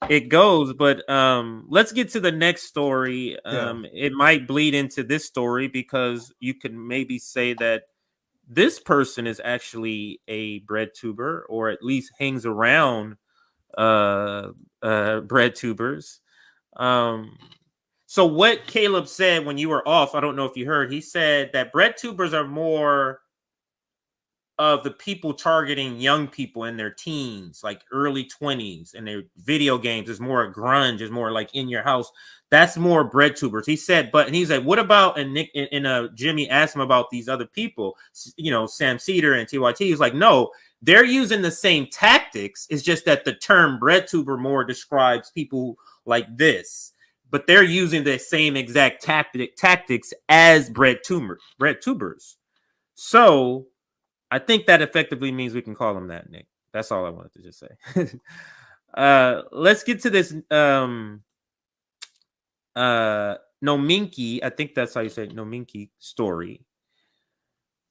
it goes. But let's get to the next story. Yeah. It might bleed into this story because you could maybe say that this person is actually a bread tuber, or at least hangs around uh, bread tubers. Um, so what Caleb said when you were off, I don't know if you heard, he said that bread tubers are more of the people targeting young people in their teens, like early 20s, and their video games is more grunge, is more like in your house. That's more bread tubers. He said, but he's like, what about, and Nick and Jimmy asked him about these other people, Sam Cedar and TYT. He's like, no, they're using the same tactics. It's just that the term bread tuber more describes people like this, but they're using the same exact tactics as bread tubers. So I think that effectively means we can call him that, Nick. That's all I wanted to just say. Let's get to this Nomiki, I think that's how you say it, Nomiki story.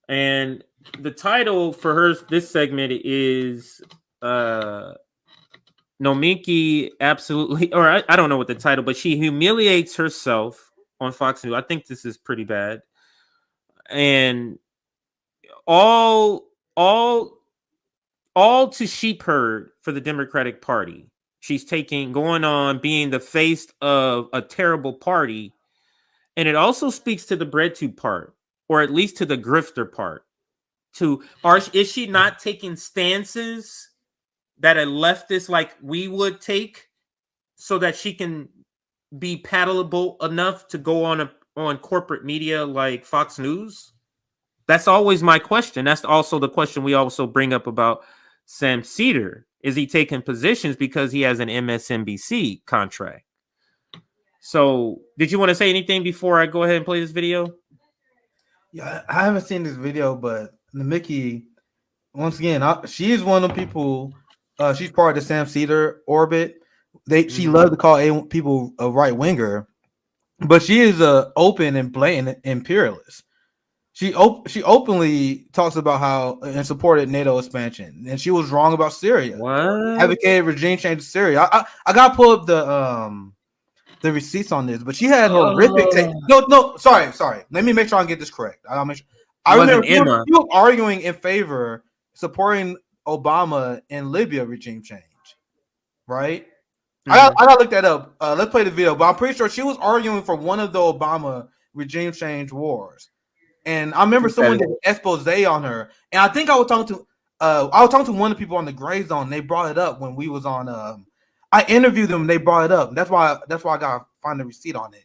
And the title for her this segment is Nomiki absolutely, or I don't know what the title, but she humiliates herself on Fox News. I think this is pretty bad. And all to sheep herd for the Democratic Party. She's going on being the face of a terrible party. And it also speaks to the bread tube part, or at least to the grifter part. Is she not taking stances that a leftist like we would take so that she can be palatable enough to go on corporate media like Fox News? That's always my question. That's also the question we also bring up about Sam Cedar. Is he taking positions because he has an MSNBC contract? So, did you want to say anything before I go ahead and play this video? Yeah, I haven't seen this video, but Namiki, once again, she is one of the people. She's part of the Sam Cedar orbit. She loves to call people a right winger, but she is a open and blatant imperialist. She openly talks about how and supported NATO expansion, and she was wrong about Syria. What? Advocated regime change in Syria. I got to pull up the receipts on this, but she had horrific. No, sorry. Let me make sure I get this correct. I'll make sure. I remember she was arguing in favor supporting Obama in Libya regime change, right? I gotta look that up. Let's play the video, but I'm pretty sure she was arguing for one of the Obama regime change wars. And I remember someone did an expose on her, and I think I was talking to one of the people on the Gray Zone. They brought it up when we was on. I interviewed them. They brought it up. That's why I gotta find the receipt on it.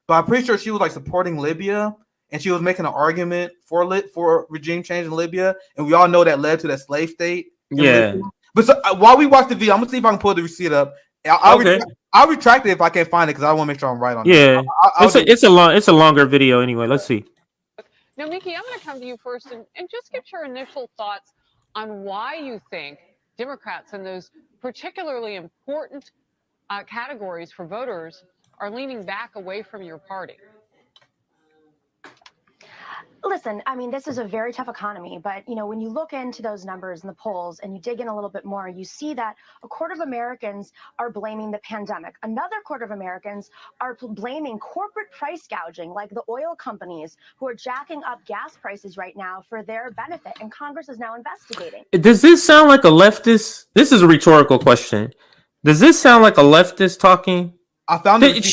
But I'm pretty sure she was like supporting Libya, and she was making an argument for regime change in Libya, and we all know that led to that slave state. Yeah. Libya. But so, while we watch the video, I'm gonna see if I can pull the receipt up. I'll retract it if I can't find it because I want to make sure I'm right on it. Yeah, it's a longer video anyway. Let's see. Nomiki, I'm going to come to you first and just get your initial thoughts on why you think Democrats in those particularly important categories for voters are leaning back away from your party. Listen, I mean, this is a very tough economy, but, when you look into those numbers and the polls and you dig in a little bit more, you see that a quarter of Americans are blaming the pandemic. Another quarter of Americans are blaming corporate price gouging, like the oil companies who are jacking up gas prices right now for their benefit, and Congress is now investigating. Does this sound like a leftist? This is a rhetorical question. Does this sound like a leftist talking? I found it.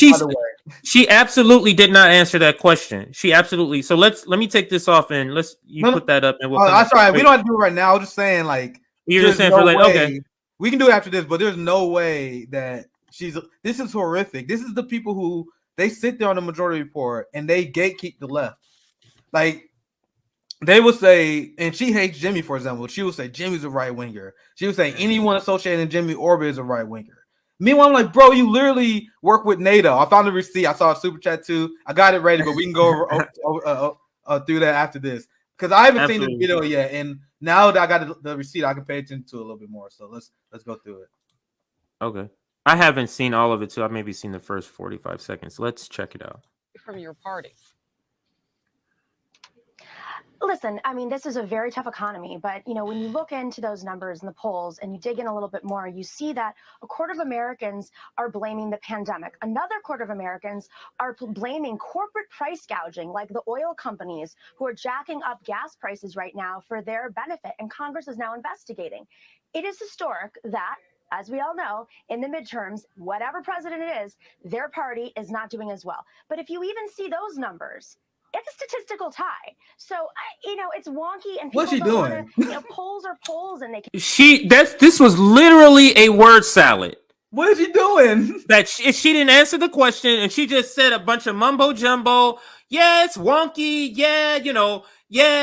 She absolutely did not answer that question. She absolutely. So let me take this off and put that up and we'll. I'm sorry, we don't have to do it right now. I'm just saying, like, you're just saying for like, okay, we can do it after this, but there's no way that this is horrific. This is the people who they sit there on the majority report and they gatekeep the left. Like, they would say, and she hates Jimmy, for example. She would say Jimmy's a right winger. She would say anyone associated with Jimmy orbit is a right winger. Meanwhile, I'm like, bro, you literally work with NATO. I found the receipt. I saw a super chat too. I got it ready, but we can go over through that after this because I haven't seen the video yet. And now that I got the receipt, I can pay attention to it a little bit more. So let's go through it. Okay, I haven't seen all of it, so I've maybe seen the first 45 seconds. Let's check it out. From your party. Listen, I mean, this is a very tough economy, but when you look into those numbers and the polls and you dig in a little bit more, you see that a quarter of Americans are blaming the pandemic. Another quarter of Americans are blaming corporate price gouging, like the oil companies who are jacking up gas prices right now for their benefit, and Congress is now investigating. It is historic that, as we all know, in the midterms, whatever president it is, their party is not doing as well. But if you even see those numbers, it's a statistical tie. So, it's wonky, and people What's she don't doing? want to, polls are polls, and they can. This was literally a word salad. What is she doing? That she didn't answer the question, and she just said a bunch of mumbo jumbo. Yeah, it's wonky. Yeah,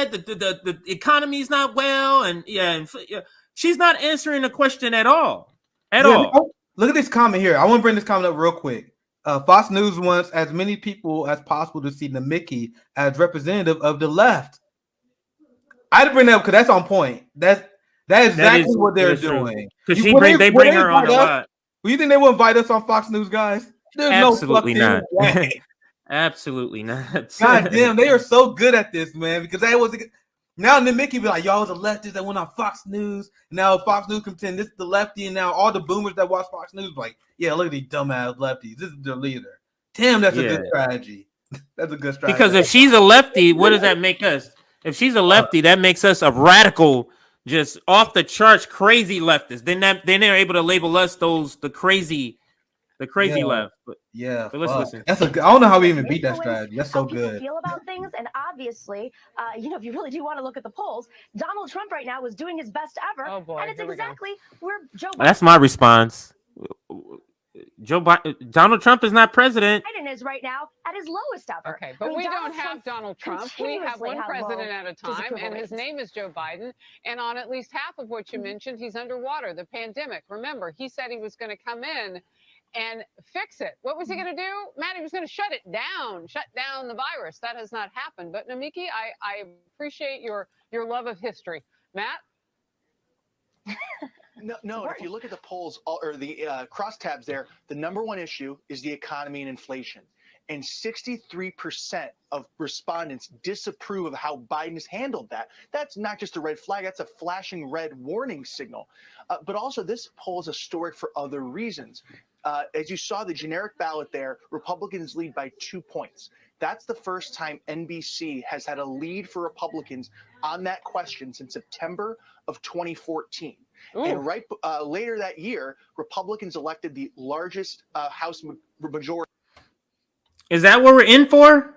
the economy's not well, and she's not answering the question at all. Look at this comment here. I want to bring this comment up real quick. Fox News wants as many people as possible to see Nomiki as representative of the left. I had to bring that up because that's on point. That's exactly what they're doing. Because they bring her on a lot. Do you think they will invite us on Fox News, guys? There's absolutely no not. Way. Absolutely not. God damn, they are so good at this, man. Because that was now Namiki be like, y'all was a leftist that went on Fox News. Now Fox News contend this is the lefty, and now all the boomers that watch Fox News like, yeah, look at these dumbass lefties. This is their leader. Damn, that's a good strategy. That's a good strategy. Because if she's a lefty, what does that make us? If she's a lefty, that makes us a radical, just off the charts, crazy leftist. Then they're able to label us the crazy left. But let's listen. I don't know how we even beat that strategy. That's so good. Feel about things, and obviously, if you really do want to look at the polls, Donald Trump right now was doing his best ever, and it's exactly where Joe Biden. That's my response. Donald Trump is not president. Biden is right now at his lowest ever. Okay, but we don't have Donald Trump. We have one president at a time, and his name is Joe Biden. And on at least half of what you mentioned, he's underwater. The pandemic. Remember, he said he was going to come in and fix it. What was he going to do? Matt, he was going to shut down the virus. That has not happened. But Nomiki, I appreciate your love of history. Matt? No. If you look at the polls or the crosstabs there, the number one issue is the economy and inflation. And 63% of respondents disapprove of how Biden has handled that. That's not just a red flag, that's a flashing red warning signal. But also, this poll is historic for other reasons. As you saw, the generic ballot there, Republicans lead by 2 points. That's the first time NBC has had a lead for Republicans on that question since September of 2014. Ooh. And right later that year, Republicans elected the largest House majority. Is that what we're in for?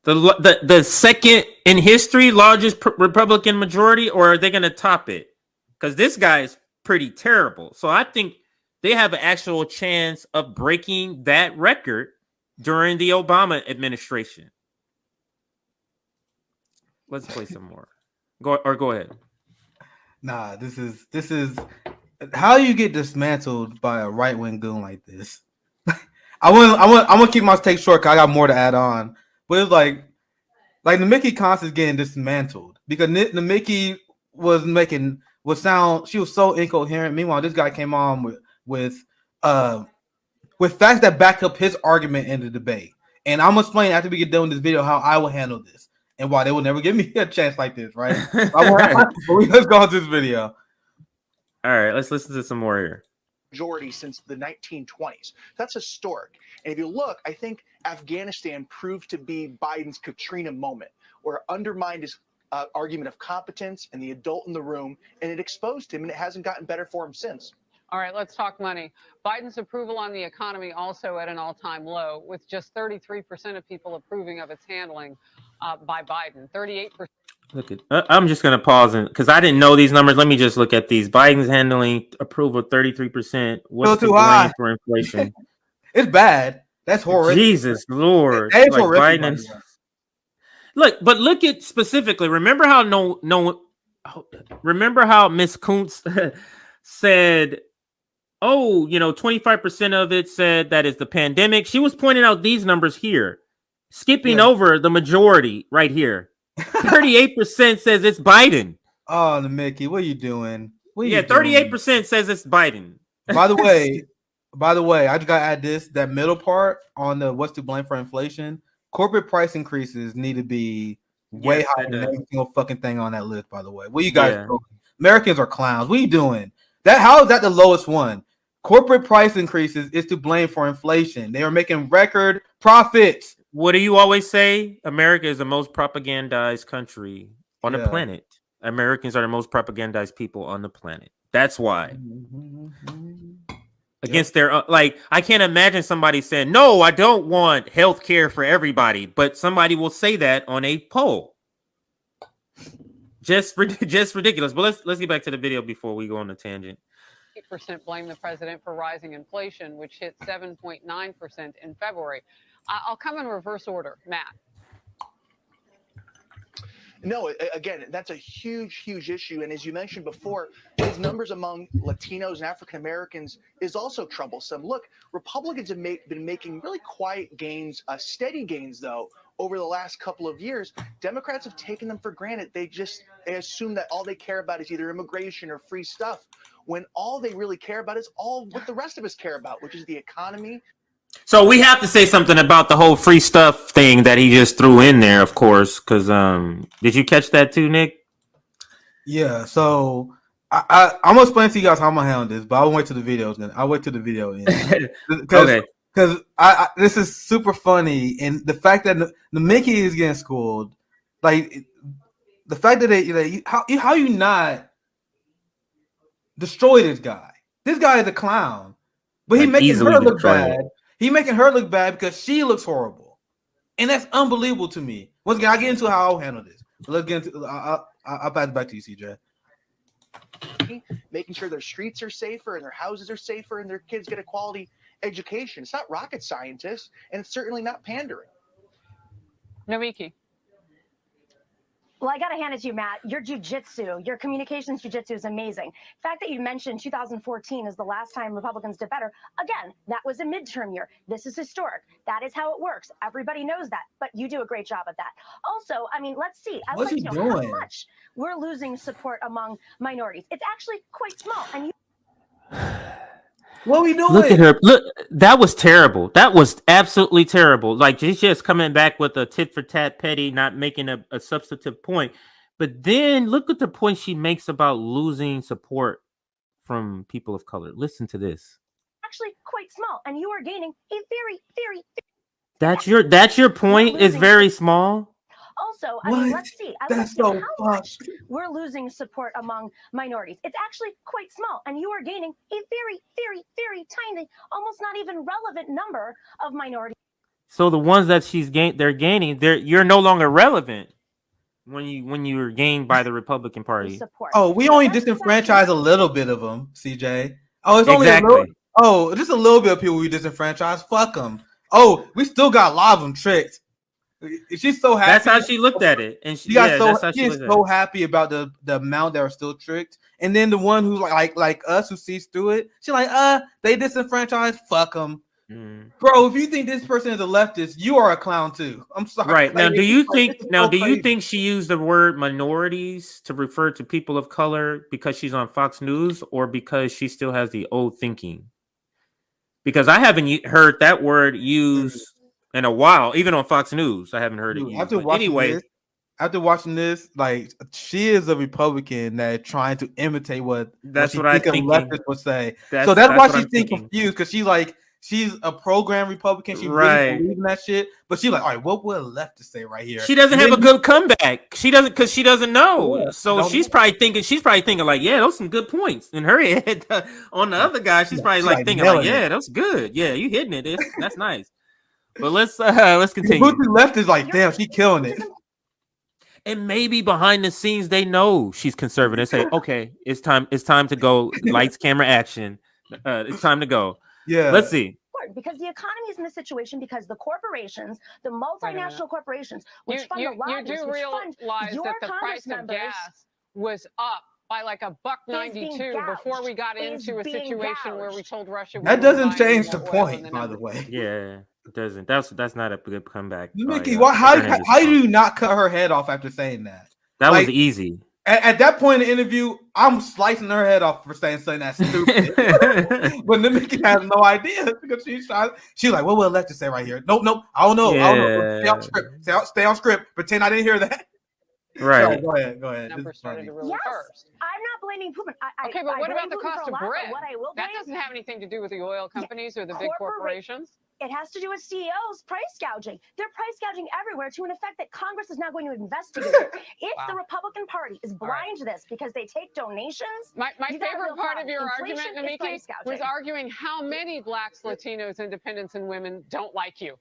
The second in history largest Republican majority, or are they going to top it? Because this guy is pretty terrible. So I think they have an actual chance of breaking that record during the Obama administration. Let's play some more. Go ahead. Nah, this is how you get dismantled by a right-wing goon like this. I'm gonna keep my take short because I got more to add on. But it's like Nomiki Konst is getting dismantled because Namiki she was so incoherent. Meanwhile, this guy came on with facts that back up his argument in the debate. And I'm gonna explain after we get done with this video how I will handle this and why they will never give me a chance like this, right? Let's go on to this video. All right, let's listen to some more here. Majority since the 1920s. That's historic. And if you look, I think Afghanistan proved to be Biden's Katrina moment, where it undermined his argument of competence and the adult in the room, and it exposed him, and it hasn't gotten better for him since. All right, let's talk money. Biden's approval on the economy also at an all-time low, with just 33% of people approving of its handling by Biden. 38%. Look at. I'm just gonna pause because I didn't know these numbers. Let me just look at these. Biden's handling approval 33%. What's too high for inflation? It's bad. That's horrific. Jesus Lord. That's horrific. Biden. Look at specifically. Remember how Remember how Miss Konst said, "Oh, 25% of it said that is the pandemic." She was pointing out these numbers here, skipping over the majority right here. 38% says it's Biden. Oh, Namiki, what are you doing? 38% says it's Biden. By the way, I just gotta add that middle part on the what's to blame for inflation. Corporate price increases need to be way Yes, higher that than does. every single fucking thing on that list. By the way, what you guys Yeah. doing? Americans are clowns. What are you doing? How is that the lowest one? Corporate price increases is to blame for inflation. They are making record profits. What do you always say? America is the most propagandized country on the Yeah. planet. Americans are the most propagandized people on the planet. That's why. Against their like, I can't imagine somebody saying, "No, I don't want health care for everybody," but somebody will say that on a poll. Just ridiculous. But let's get back to the video before we go on a tangent. 8% blame the president for rising inflation, which hit 7.9% in February. I'll come in reverse order. Matt. No, again, that's a huge issue. And as you mentioned before, these numbers among Latinos and African Americans is also troublesome. Look, Republicans have been making really quiet gains, steady gains, though, over the last couple of years. Democrats have taken them for granted. They assume that all they care about is either immigration or free stuff, when all they really care about is all what the rest of us care about, which is the economy. So we have to say something about the whole free stuff thing that he just threw in there, of course, because did you catch that too, Nick? Yeah, so I'm gonna explain to you guys how I'm gonna handle this, but I'll wait till the video's in. I'll wait till the video ends. Okay. Because this is super funny, and the fact that Namiki is getting schooled, like the fact that how you not destroy this guy? This guy is a clown, but he making her look bad. He making her look bad because she looks horrible, and that's unbelievable to me. Once again, I'll get into how I'll handle this. But let's get into. I'll pass it back to you, CJ. Making sure their streets are safer and their houses are safer and their kids get a quality education. It's not rocket scientists, and it's certainly not pandering. Nomiki. Well, I got to hand it to you, Matt. Your jujitsu, your communications jujitsu is amazing. The fact that you mentioned 2014 is the last time Republicans did better. Again, that was a midterm year. This is historic. That is how it works. Everybody knows that, but you do a great job at that. Also, I mean, let's see. I would like to know how much we're losing support among minorities. It's actually quite small. And you. What are we doing? Look at her. Look, that was terrible. That was absolutely terrible. Like, she's just coming back with a tit for tat petty, not making a substantive point. But then look at the point she makes about losing support from people of color. Listen to this. Actually quite small, and you are gaining a very That's your point. Is very small. Also, I mean, let's see. I That's so how much we're losing support among minorities. It's actually quite small, and you are gaining a very tiny, almost not even relevant number of minorities. So the ones that they're gaining, you're no longer relevant when you're gained by the Republican Party. Support. Oh, we only disenfranchise a little bit of them, CJ. Oh, it's only a little. Oh, just a little bit of people we disenfranchise. Fuck them. Oh, we still got a lot of them tricked. She's so happy. That's how she looked at it, and she is so happy about the amount that are still tricked. And then the one who's like us who sees through it, she's like, they disenfranchised. Fuck them, bro. If you think this person is a leftist, you are a clown too. I'm sorry. Right now, do you think she used the word minorities to refer to people of color because she's on Fox News, or because she still has the old thinking? Because I haven't heard that word used in a while, even on Fox News. I haven't heard it used. After watching this, like, she is a Republican that trying to imitate what I think leftists would say. That's why she's confused, because she's a program Republican. She really believes in that shit, but she's like, all right, what would a leftist say right here? She doesn't have a good comeback. She doesn't know. Yeah, so she's probably thinking like, yeah, those are some good points in her head. On the other guy, she's probably like thinking like, yeah, that's good. Yeah, you hitting it. That's nice. But let's continue. The left is like, damn, she killing it. And maybe behind the scenes they know she's conservative. Say, okay, it's time to go. Lights, camera, action. It's time to go. Yeah. Let's see. Because the economy is in this situation because the corporations, the multinational corporations, which fund the lobbyists, which fund your that the price of gas was up by like $1.92 before we got into a situation where we told Russia that doesn't change the point, by the way. Yeah, it doesn't. That's not a good comeback. Mickey, how do you not cut her head off after saying that? That was easy. At that point in the interview, I'm slicing her head off for saying something that's stupid. But Namiki has no idea because she's like, what will Leftist say right here? Nope. I don't know. Yeah. I don't know. Stay on script. Stay on script. Pretend I didn't hear that. Right. Sorry, go ahead. Numbers started to really Yes, burst. I'm not blaming Putin. Okay, but I what blame about the Putin cost for a of lot, bread? but what I will That blame, doesn't have anything to do with the oil companies or the big corporations. it has to do with CEOs price gouging. They're price gouging everywhere to an effect that Congress is now going to investigate it. If Wow. the Republican Party is blind to this because they take donations, My you got a favorite real part problem. of your Inflation argument, is Namiki, price was gouging. arguing how many blacks, Latinos, independents, and women don't like you.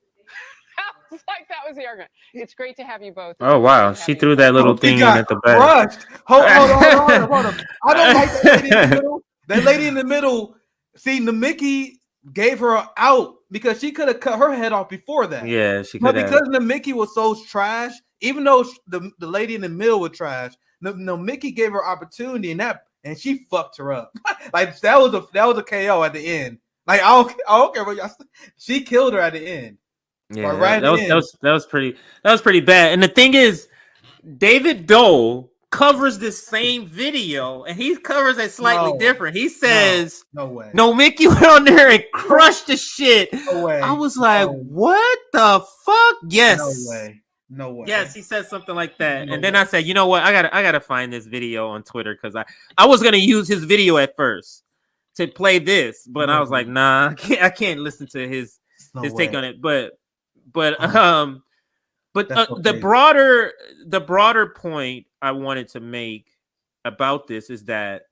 It's like that was the argument. It's great to have you both. It's Oh wow, great to she have you threw both. that little She thing in got at the back. crushed. Hold on. I don't like that lady in the middle. That lady in the middle. See, Nomiki gave her an out because she could have cut her head off before that. Yeah, she But could because have. Nomiki was so trash, even though the lady in the middle was trash, Nomiki gave her opportunity and she fucked her up. Like that was a KO at the end. Like I don't care what y'all. She killed her at the end. Yeah, Right at the end. that was pretty bad. And the thing is, David Doel covers this same video, and he covers it slightly different. He says, No way. Nomiki went on there and crushed the shit. No way. I was like, what the fuck? Yes. No way. Yes, he said something like that. No and then way. I said, you know what? I gotta find this video on Twitter because I was gonna use his video at first to play this, but I was like, nah, I can't listen to his take on it. But the broader point I wanted to make about this is that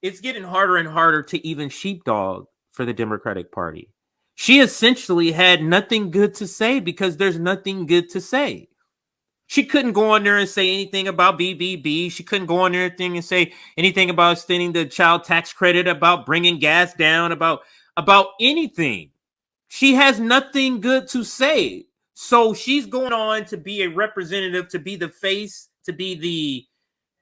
it's getting harder and harder to even sheepdog for the Democratic Party. She essentially had nothing good to say because there's nothing good to say. She couldn't go on there and say anything about BBB. She couldn't go on there and say anything about extending the child tax credit, about bringing gas down, about anything. She has nothing good to say. So she's going on to be a representative, to be the face, to be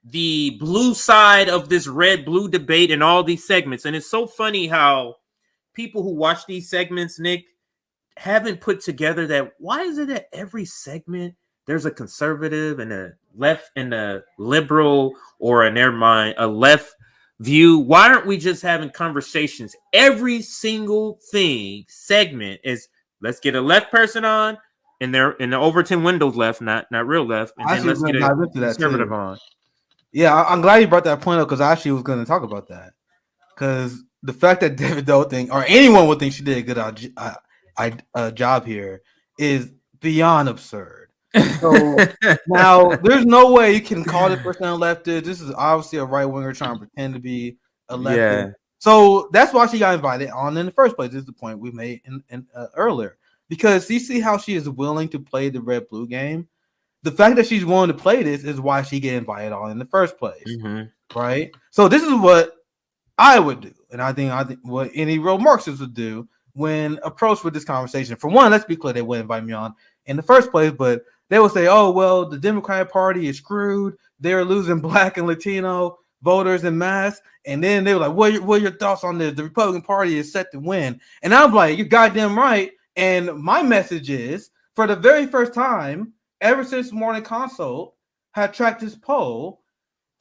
the blue side of this red-blue debate and all these segments. And it's so funny how people who watch these segments, Nick, haven't put together that why is it that every segment there's a conservative and a left and a liberal, or in their mind a left view? Why aren't we just having conversations? Every single segment is let's get a left person on, and they're in the Overton Windows left, not real left, and then let's get a conservative on. Yeah, I'm glad you brought that point up because I actually was going to talk about that. Because the fact that David Doe think, or anyone would think she did a good job here, is beyond absurd. So now there's no way you can call this person a leftist. This is obviously a right winger trying to pretend to be a leftist. Yeah. So that's why she got invited on in the first place. This is the point we made earlier. Because you see how she is willing to play the red-blue game. The fact that she's willing to play this is why she get invited on in the first place, right? So this is what I would do, and I think what any real Marxist would do when approached with this conversation. For one, let's be clear, they wouldn't invite me on in the first place, but they would say, "Oh, well, the Democratic Party is screwed. They're losing Black and Latino voters en masse." And then they were like, "What are your thoughts on this? The Republican Party is set to win." And I'm like, "You're goddamn right." And my message is, for the very first time ever since Morning Consult had tracked this poll,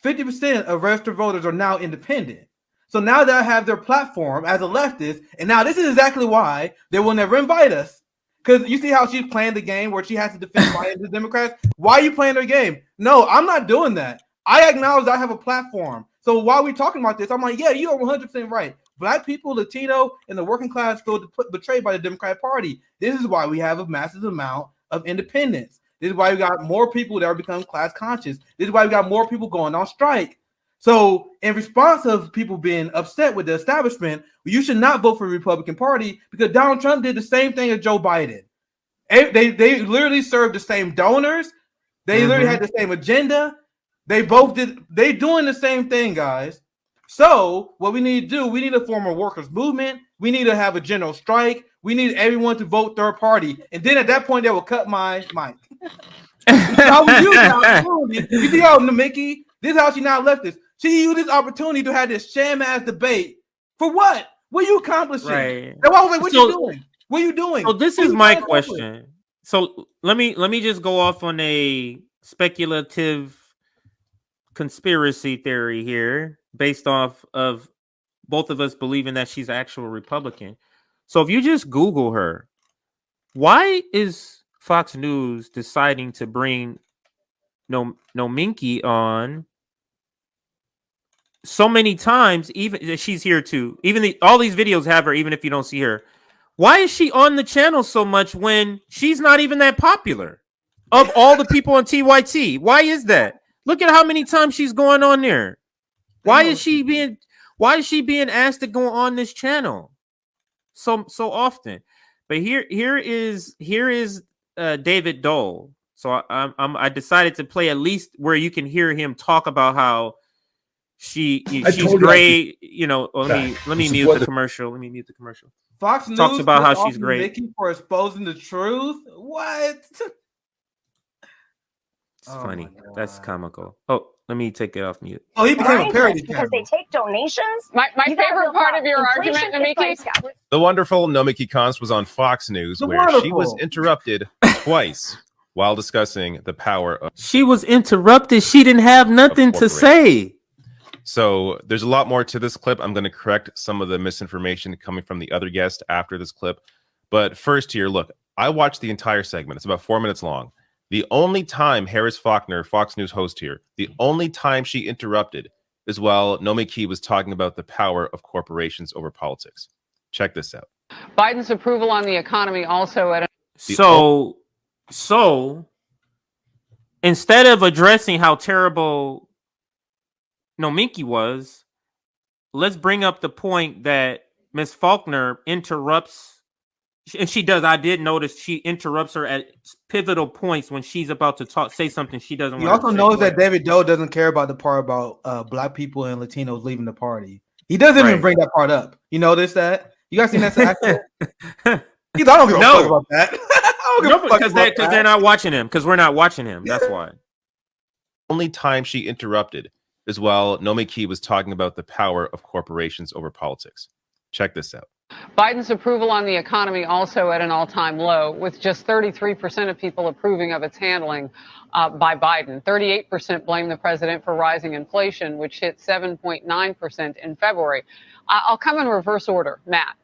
50% of registered voters are now independent. So now they have their platform as a leftist, and now this is exactly why they will never invite us. Because you see how she's playing the game where she has to defend the Democrats? Why are you playing their game? No, I'm not doing that. I acknowledge I have a platform. So while we're talking about this, I'm like, yeah, you are 100% right. Black people, Latino, and the working class feel betrayed by the Democratic Party. This is why we have a massive amount of independence. This is why we got more people that are becoming class conscious. This is why we got more people going on strike. So in response of people being upset with the establishment, you should not vote for the Republican Party because Donald Trump did the same thing as Joe Biden. They literally served the same donors. They literally had the same agenda. They doing the same thing, guys. So what we need to do, we need to form a workers' movement. We need to have a general strike. We need everyone to vote third party. And then at that point, they will cut my mic. How we use the opportunity. You see how Namiki, this is how she now left this. She used this opportunity to have this sham-ass debate. For what? What are you accomplishing? Right. And I was like, what are you doing? What are you doing? So this is my question. So let me just go off on a speculative conspiracy theory here based off of both of us believing that she's an actual Republican. So if you just Google her, why is Fox News deciding to bring Nomiki on so many times. Even she's here too. Even all these videos have her. Even if you don't see her, why is she on the channel so much when she's not even that popular? Of all the people on TYT, why is that? Look at how many times she's going on there. Why is she being asked to go on this channel so often? But here is David Doel. So I decided to play at least where you can hear him talk about how she's great. You know, let me mute the commercial. Let me mute the commercial. Fox News talks about how she's great for exposing the truth. What? It's funny. That's comical. Oh, let me take it off mute. Oh, he became a parody because they take donations. My favorite part of your argument, Namiki. The wonderful Nomiki Konst was on Fox News, where she was interrupted twice while discussing the power of. She was interrupted. She didn't have nothing to say. So there's a lot more to this clip. I'm going to correct some of the misinformation coming from the other guest after this clip. But first here, look, I watched the entire segment. It's about 4 minutes long. The only time Harris Faulkner, Fox News host here, the only time she interrupted is while Nomiki was talking about the power of corporations over politics. Check this out. Biden's approval on the economy also at so instead of addressing how terrible Nomiki was, let's bring up the point that Ms. Faulkner interrupts. And she does. I did notice she interrupts her at pivotal points when she's about to say something she doesn't want to say. He also knows that David Doe doesn't care about the part about black people and Latinos leaving the party. He doesn't even bring that part up. You notice that? You guys seen that? I don't give a fuck about that. Because they're not watching him. Because we're not watching him. That's why. Only time she interrupted is while Nomiki was talking about the power of corporations over politics. Check this out. Biden's approval on the economy also at an all-time low, with just 33% of people approving of its handling by Biden. 38% blame the president for rising inflation, which hit 7.9% in February. I'll come in reverse order. Matt.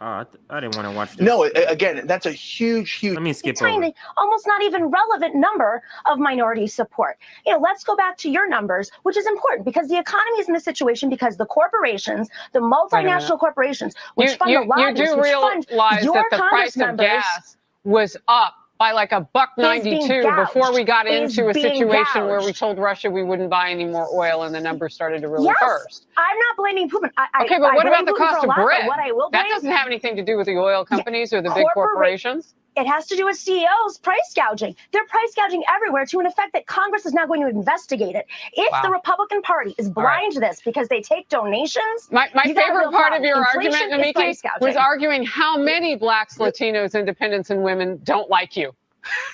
I didn't want to watch this. No, again, that's a huge. Let me skip tiny, over. almost not even relevant number of minority support. Let's go back to your numbers, which is important because the economy is in this situation because the corporations, the multinational corporations, which fund the lobbyists, you do realize that the price of gas was up by like $1.92 before we got into a situation where we told Russia we wouldn't buy any more oil, and the numbers started to really burst. I'm not blaming Putin. Okay, but what about the cost of bread? That doesn't have anything to do with the oil companies or the big corporations. It has to do with CEOs price gouging. They're price gouging everywhere to an effect that Congress is now going to investigate it. If the Republican Party is blind to this because they take donations. My favorite part of your argument, Namiki, was arguing how many blacks, Latinos, independents, and women don't like you.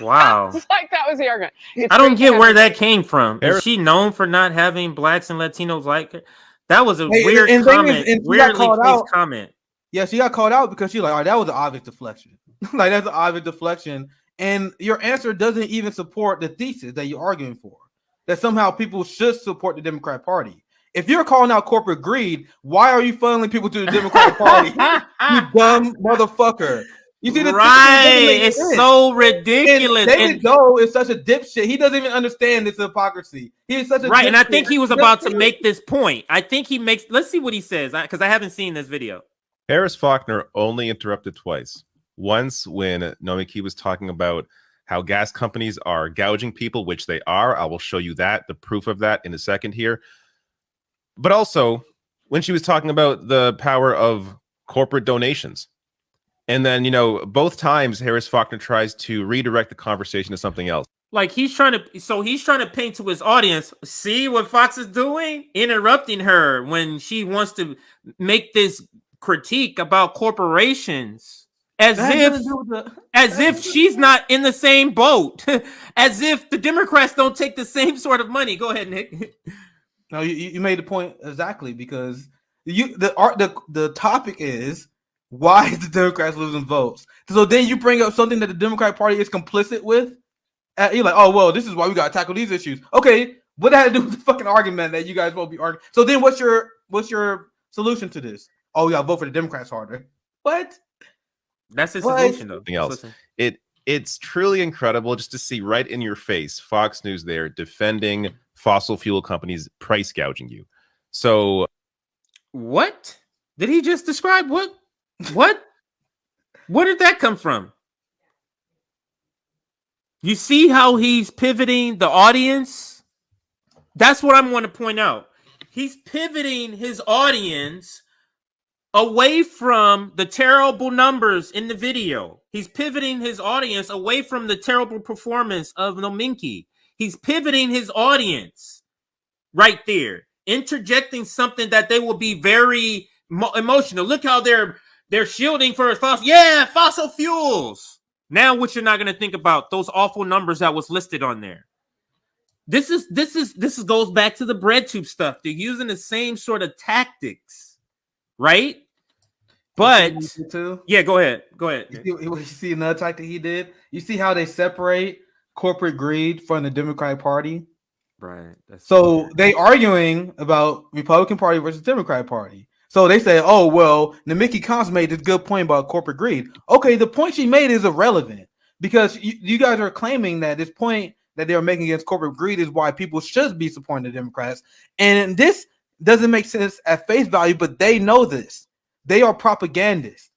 Wow. It's like that was the argument. I don't get where that came from. Is she known for not having blacks and Latinos like her? That was a weird comment. Weirdly placed comment. Yeah, she got called out because she's like, all right, that was an obvious deflection. Like, that's an obvious deflection. And your answer doesn't even support the thesis that you're arguing for. That somehow people should support the Democrat Party. If you're calling out corporate greed, why are you funneling people to the Democratic Party? You dumb motherfucker. You see the it's so ridiculous. And David Doe is such a dipshit. He doesn't even understand this hypocrisy. He is such a and I think he was about to make this point. I think he makes. Let's see what he says because I haven't seen this video. Harris Faulkner only interrupted twice. Once when Nomiki was talking about how gas companies are gouging people, which they are. I will show you that, the proof of that in a second here. But also when she was talking about the power of corporate donations. And then, both times Harris Faulkner tries to redirect the conversation to something else. Like he's trying to paint to his audience, see what Fox is doing? Interrupting her when she wants to make this critique about corporations. As if she's not in the same boat. As if the Democrats don't take the same sort of money. Go ahead, Nick. No, you made the point exactly because the topic is why is the Democrats losing votes? So then you bring up something that the Democratic Party is complicit with. You're like, oh well, this is why we gotta tackle these issues. Okay, what had to do with the fucking argument that you guys won't be arguing? So then what's your solution to this? Oh, we gotta vote for the Democrats harder. What? That's his solution, though. Else. it's truly incredible just to see right in your face Fox News there defending fossil fuel companies price gouging you. So what did he just describe? What where did that come from? You see how he's pivoting the audience? That's what I want to point out. He's pivoting his audience away from the terrible numbers in the video. He's pivoting his audience away from the terrible performance of Nomiki. He's pivoting his audience right there, interjecting something that they will be very emotional. Look how they're shielding for fossil fuels. Now, what you're not going to think about those awful numbers that was listed on there. This goes back to the bread tube stuff. They're using the same sort of tactics, right? But yeah, go ahead. You see another tactic he did. You see how they separate corporate greed from the Democratic Party, right? So they arguing about Republican Party versus Democratic Party. So they say, "Oh well, Nomiki Konst made this good point about corporate greed." Okay, the point she made is irrelevant because you guys are claiming that this point that they are making against corporate greed is why people should be supporting the Democrats, and this doesn't make sense at face value. But they know this. They are propagandists.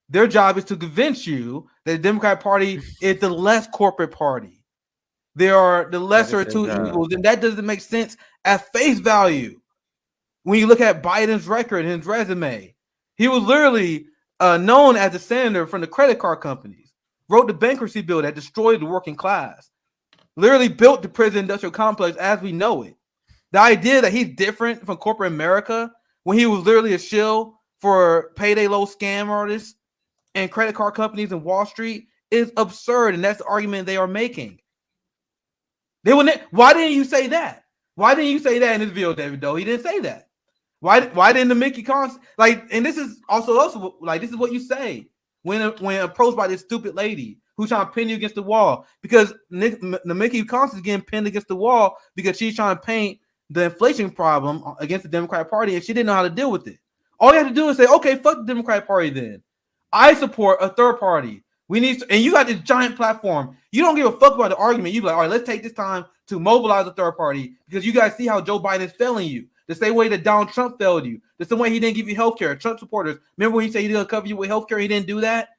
Their job is to convince you that the Democratic Party is the less corporate party. They are the lesser of two evils, and that doesn't make sense at face value. When you look at Biden's record and his resume, he was literally known as a senator from the credit card companies, wrote the bankruptcy bill that destroyed the working class, literally built the prison industrial complex as we know it. The idea that he's different from corporate America when he was literally a shill for payday low scam artists and credit card companies in Wall Street is absurd, and that's the argument they are making. Why didn't you say that? Why didn't you say that in this video, David Doe? He didn't say that. Why didn't Nomiki Konst and this is also like this is what you say when approached by this stupid lady who's trying to pin you against the wall, because Nomiki Konst is getting pinned against the wall because she's trying to paint the inflation problem against the Democratic Party and she didn't know how to deal with it. All you have to do is say, okay, fuck the Democratic Party then. I support a third party. We need to, and you got this giant platform. You don't give a fuck about the argument. You be like, all right, let's take this time to mobilize a third party because you guys see how Joe Biden is failing you. The same way that Donald Trump failed you. The same way he didn't give you health care. Trump supporters. Remember when he said he's going to cover you with health care? He didn't do that.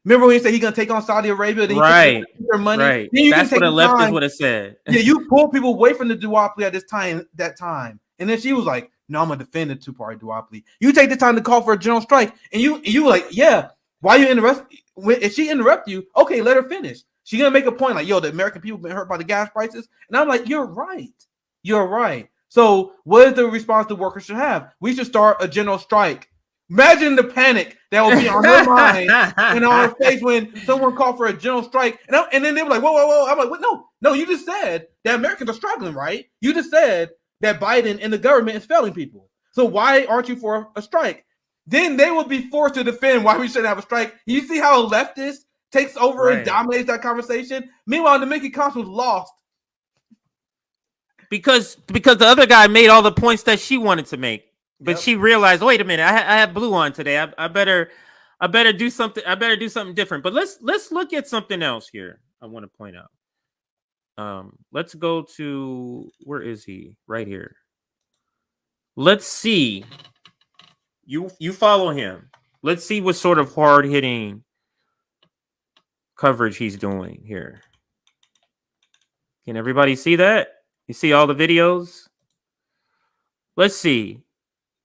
Remember when he said he's going to take on Saudi Arabia? Then right. Their money? Right. Then that's what a leftist would have said. Yeah, you pull people away from the duopoly at that time. And then she was like, no, I'm going to defend the two-party duopoly. You take the time to call for a general strike. And you were like, yeah, why you interrupt? If she interrupt you, okay, let her finish. She's going to make a point like, yo, the American people been hurt by the gas prices. And I'm like, you're right. You're right. So what is the response the workers should have? We should start a general strike. Imagine the panic that will be on her mind and on her face when someone called for a general strike. And then they were like, whoa. I'm like, what? No, you just said that Americans are struggling, right? You just said that Biden and the government is failing people. So why aren't you for a strike? Then they will be forced to defend why we shouldn't have a strike. You see how a leftist takes over and dominates that conversation? Meanwhile, Nomiki Konst was lost. Because the other guy made all the points that she wanted to make, but she realized, wait a minute, I have blue on today. I better do something. I better do something different. But let's look at something else here. I want to point out. Let's go to, where is he? Right here. Let's see. You follow him. Let's see what sort of hard hitting coverage he's doing here. Can everybody see that? You see all the videos? Let's see.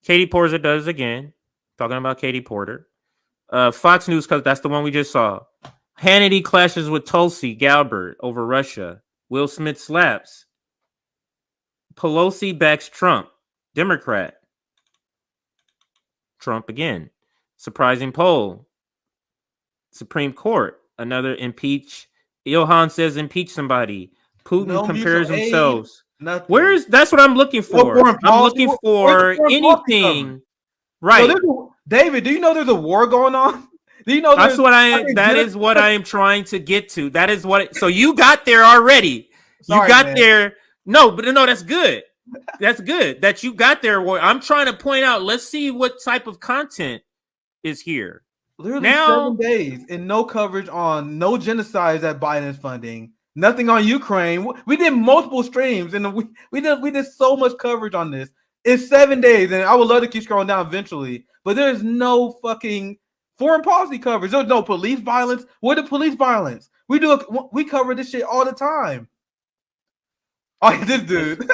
Katie Porter does again. Talking about Katie Porter. Fox News, because that's the one we just saw. Hannity clashes with Tulsi Gabbard over Russia. Will Smith slaps. Pelosi backs Trump. Democrat. Trump again. Surprising poll. Supreme Court. Another impeach. Ilhan says impeach somebody. Putin compares themselves. That's what I'm looking for. I'm looking for anything. Right. So David, do you know there's a war going on? Do you know that is what I am trying to get to. That is what so you got there already. Sorry, you got man. There. No, that's good. That's good that you got there. I'm trying to point out, let's see what type of content is here. Literally Now 7 days and no coverage on no genocides that Biden is funding. Nothing on Ukraine. We did multiple streams and we did so much coverage on this. It's 7 days, and I would love to keep scrolling down eventually, but there's no fucking foreign policy coverage. There's no police violence. What the police violence? We cover this shit all the time. Oh, this dude.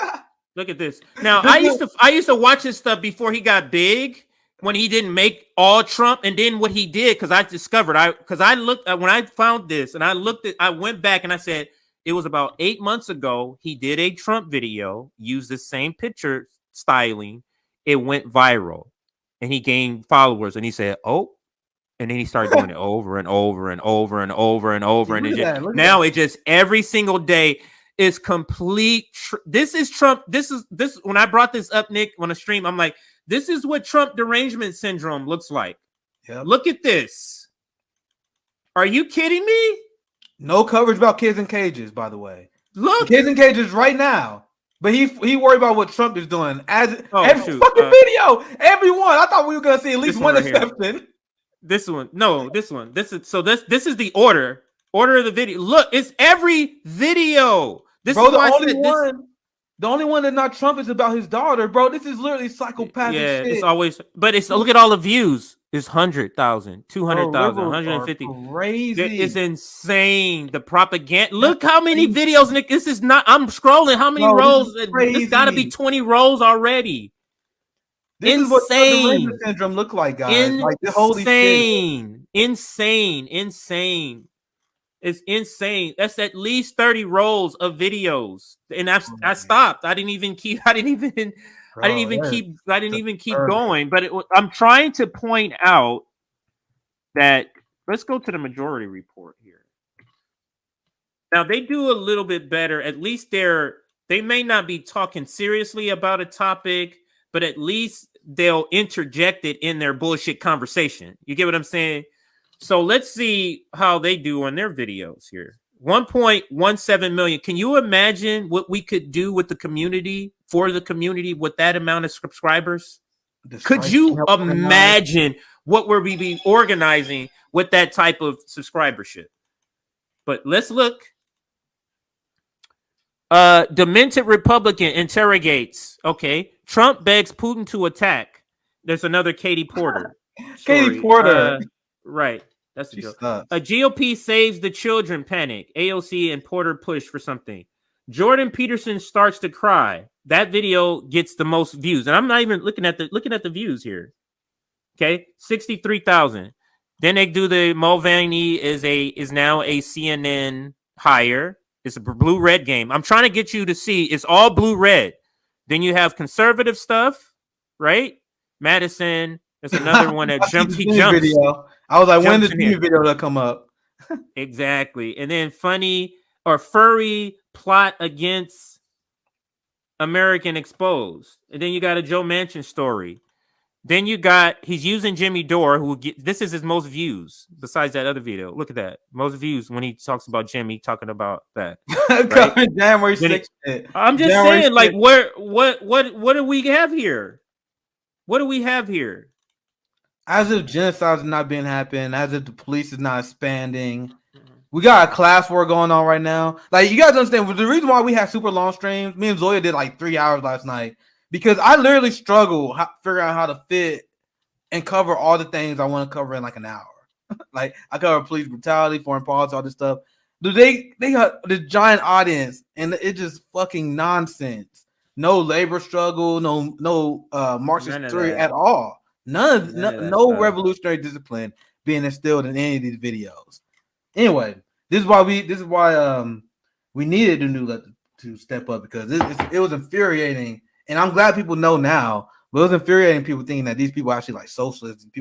look at this. Now I used to watch his stuff before he got big, when he didn't make all Trump, and then what he did, because I discovered I looked at when I found this and I went back and I said it was about 8 months ago. He did a Trump video, used the same picture styling. It went viral and he gained followers, and he said, "Oh," and then he started doing it over and over and over and over and over. And it just every single day is complete. This is Trump. This when I brought this up, Nick, on a stream, I'm like, this is what Trump derangement syndrome looks like. Yep. Look at this. Are you kidding me? No coverage about kids in cages, by the way. Look, kids in cages right now. But he worried about what Trump is doing. Every fucking video, everyone. I thought we were gonna see at least one exception. This one, no, this one. This is the order of the video. Look, it's every video. This bro, is why the only one that's not Trump is about his daughter, bro. This is literally psychopathic shit. It's always, but it's look at all the views. It's 100,000, 200,000, 150. Crazy. It's insane. The propaganda. Look how many videos, Nick. This is not. I'm scrolling. How many rows? This got to be 20 rows already. This is what the syndrome look like, guys. Like the holy shit. Insane. It's insane. That's at least 30 rolls of videos, and I stopped. I didn't even keep going. But I'm trying to point out that let's go to the majority report here. Now they do a little bit better. At least they may not be talking seriously about a topic, but at least they'll interject it in their bullshit conversation. You get what I'm saying? So let's see how they do on their videos here. 1.17 million. Can you imagine what we could do with the community, for the community, with that amount of subscribers? Could you imagine what we'll be organizing with that type of subscribership? But let's look. Demented Republican interrogates. Okay. Trump begs Putin to attack. There's another Katie Porter. Katie Porter. Right. That's the joke. A GOP saves the children panic. AOC and Porter push for something. Jordan Peterson starts to cry. That video gets the most views. And I'm not even looking at the views here. Okay. 63,000. Then they do the Mulvaney is now a CNN hire. It's a blue-red game. I'm trying to get you to see it's all blue-red. Then you have conservative stuff, right? Madison. There's another one that jumps. He jumps. Video. I was like, when does the video will come up? Exactly. And then funny or furry plot against American exposed. And then you got a Joe Manchin story. Then you got he's using Jimmy Dore, this is his most views besides that other video. Look at that. Most views when he talks about Jimmy, talking about that. Right? January 6th. I'm just saying, like, what do we have here? What do we have here? As if genocide is not being happening, as if the police is not expanding. We got a class war going on right now. Like, you guys understand, the reason why we have super long streams, me and Zoya did like 3 hours last night, because I literally struggle figuring out how to fit and cover all the things I want to cover in like an hour. Like, I cover police brutality, foreign policy, all this stuff. They got the giant audience, and it's just fucking nonsense. No labor struggle, no Marxist theory at all. No revolutionary discipline being instilled in any of these videos. Anyway, this is why we needed the new left to step up, because it was infuriating, and I'm glad people know now. But it was infuriating people thinking that these people are actually like socialists.